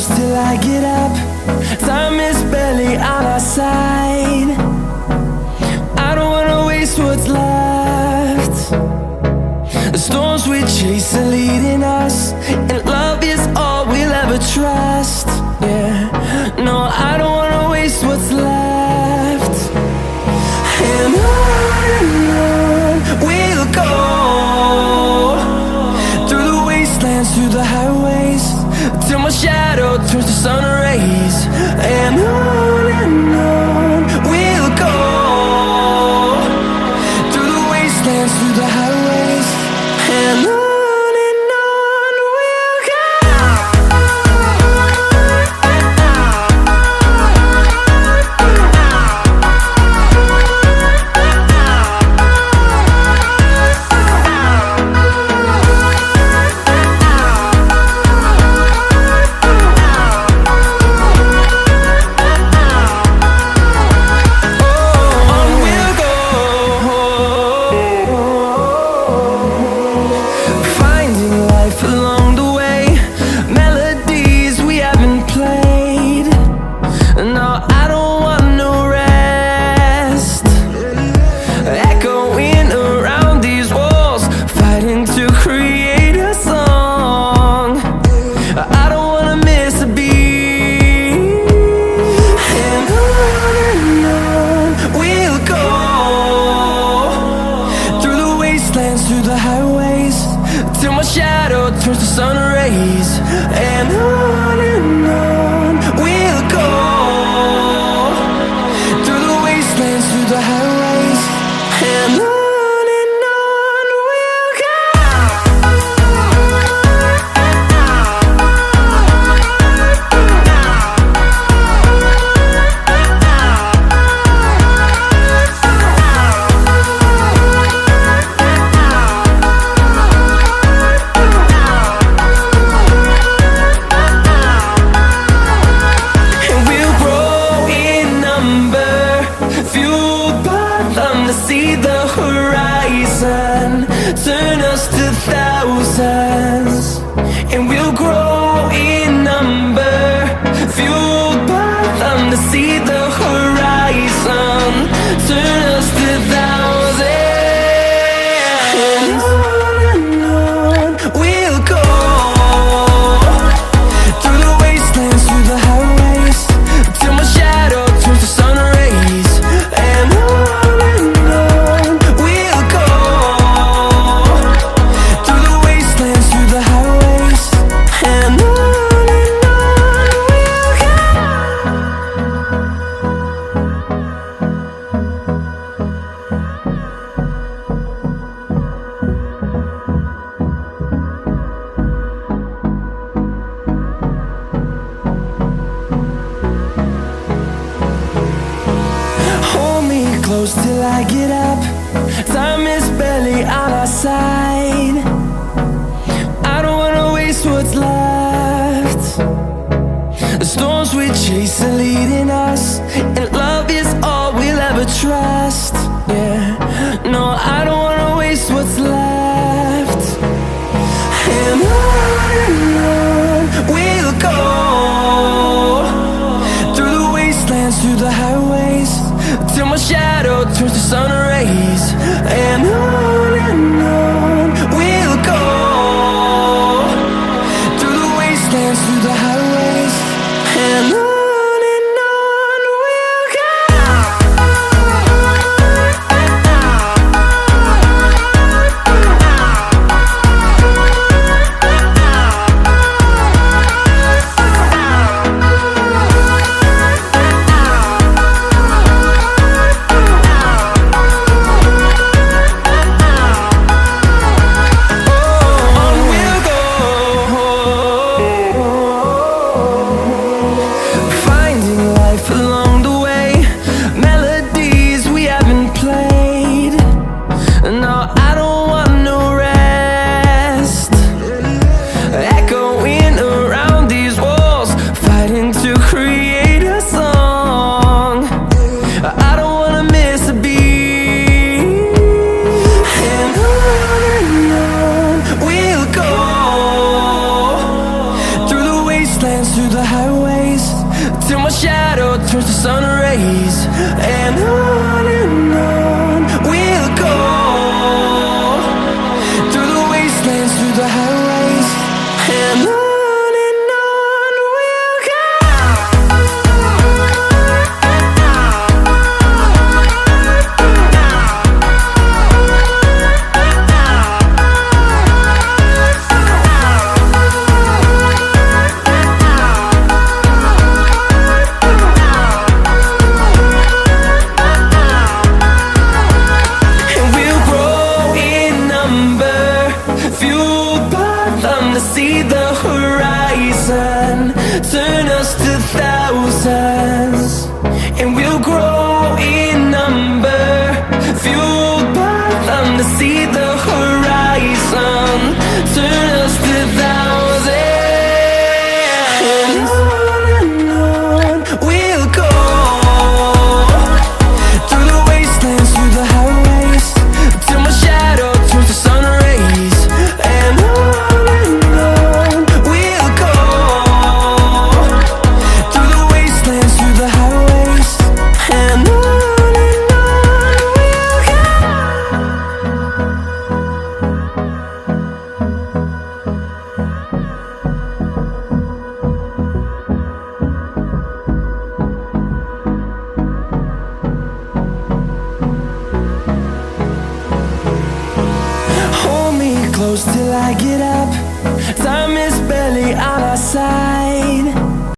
close till I get up. Time is barely on our side. I don't wanna waste what's left. The storms we chase are leading us, and love is all we'll ever trust. Yeah, no, I don't wanna waste what's left. And on we'll go, through the wastelands, through the highways, till my shadow turns to sun rays. And on we'll go, through the wastelands, through the highways, and on. shadow turns to sun rays, and on we'll go, through the wastelands, through the highways, and on we'll go. See the horizon turn us to thousands, and we'll grow in number, fueled by them to see the horizon turn us to thousands, and on we'll go, through the wastelands, through the highways, till my shadow turns to sun rays, and on close till I get up. Time is barely on our side.